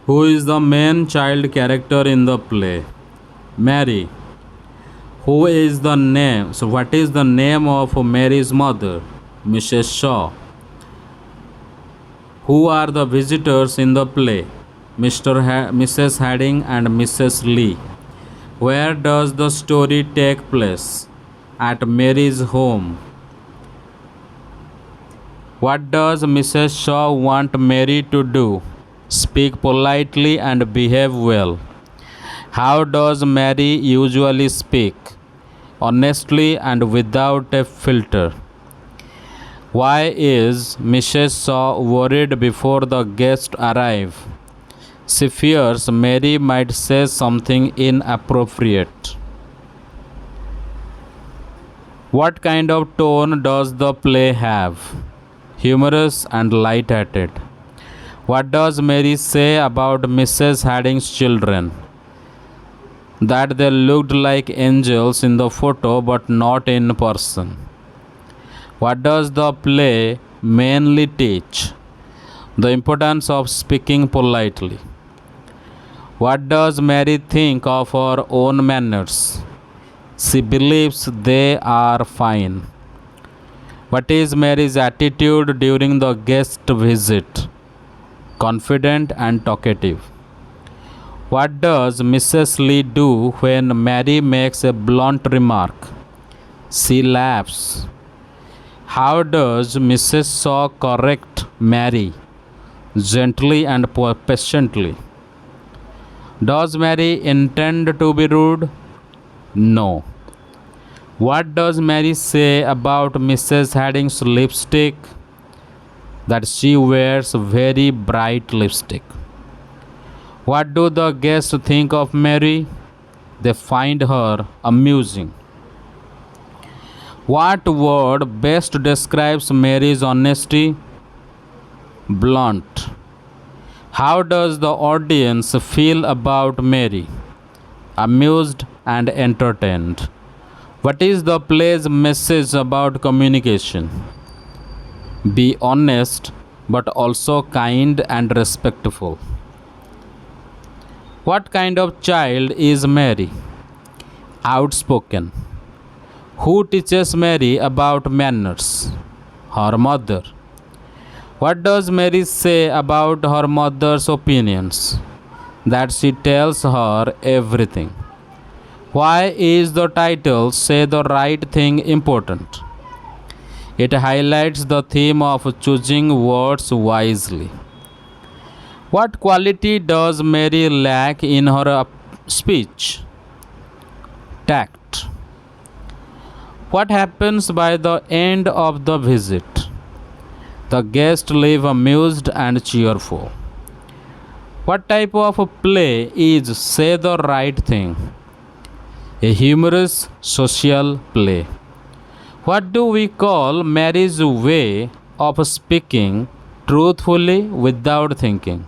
Who is the main child character in the play? Mary. Who is the name? So, what is the name of Mary's mother? Mrs. Shaw. Who are the visitors in the play? Mrs. Hadding and Mrs. Lee. Where does the story take place? At Mary's home. What does Mrs. Shaw want Mary to do? Speak politely and behave well. How does Mary usually speak? Honestly and without a filter. Why is Mrs. Shaw worried before the guests arrive? She fears Mary might say something inappropriate. What kind of tone does the play have? Humorous and light-hearted. What does Mary say about Mrs. Hadding's children? That they looked like angels in the photo but not in person. What does the play mainly teach? The importance of speaking politely. What does Mary think of her own manners? She believes they are fine. What is Mary's attitude during the guest visit? Confident and talkative. What does Mrs. Lee do when Mary makes a blunt remark? She laughs. How does Mrs. Shaw correct Mary? Gently and patiently. Does Mary intend to be rude? No. What does Mary say about Mrs. Hadding's lipstick? That she wears very bright lipstick. What do the guests think of Mary? They find her amusing. What word best describes Mary's honesty? Blunt. How does the audience feel about Mary? Amused and entertained. What is the play's message about communication? Be honest but also kind and respectful. What kind of child is Mary? Outspoken. Who teaches Mary about manners? Her mother. What does Mary say about her mother's opinions? That she tells her everything. Why is the title Say the Right Thing important? It highlights the theme of choosing words wisely. What quality does Mary lack in her speech? Tact. What happens by the end of the visit? The guests leave amused and cheerful. What type of a play is Say the Right Thing? A humorous social play. What do we call Mary's way of speaking truthfully without thinking?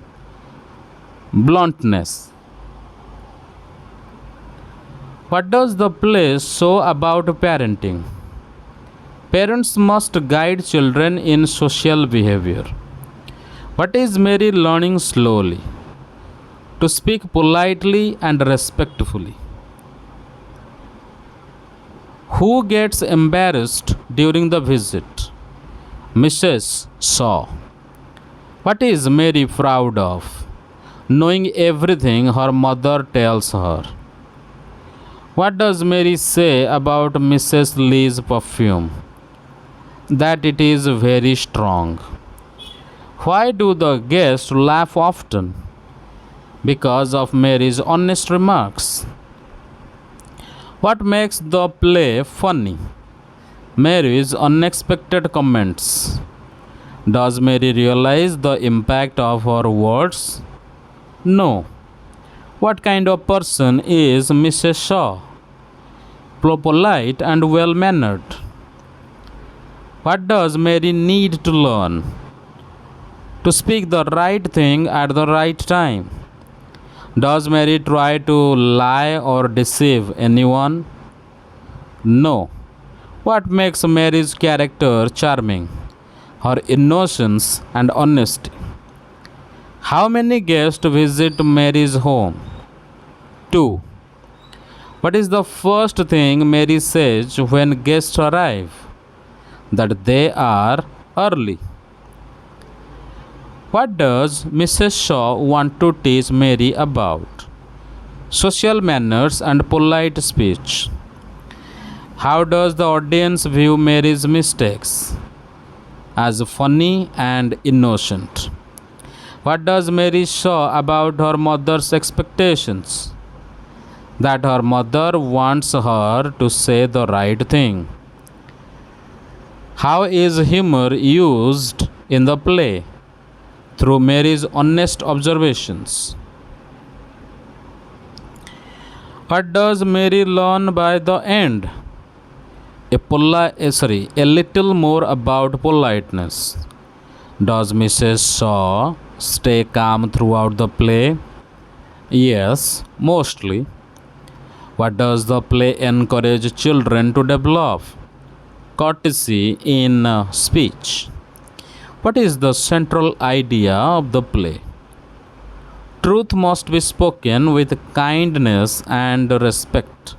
Bluntness. What does the play show about parenting? Parents must guide children in social behavior. What is Mary learning slowly? To speak politely and respectfully. Who gets embarrassed during the visit? Mrs. Shaw. What is Mary proud of? Knowing everything her mother tells her. What does Mary say about Mrs. Lee's perfume? That it is very strong. Why do the guests laugh often? Because of Mary's honest remarks. What makes the play funny? Mary's unexpected comments. Does Mary realize the impact of her words? No. What kind of person is Mrs. Shaw? Polite and well mannered. What does Mary need to learn? To speak the right thing at the right time. Does Mary try to lie or deceive anyone? No. What makes Mary's character charming? Her innocence and honesty. How many guests visit Mary's home? 2. What is the first thing Mary says when guests arrive? That they are early. What does Mrs. Shaw want to teach Mary about? Social manners and polite speech. How does the audience view Mary's mistakes? As funny and innocent. What does Mary show about her mother's expectations? That her mother wants her to say the right thing. How is humor used in the play? Through Mary's honest observations. What does Mary learn by the end? A little more about politeness. Does Mrs. Shaw stay calm throughout the play? Yes, mostly. What does the play encourage children to develop? Courtesy in speech. What is the central idea of the play? Truth must be spoken with kindness and respect.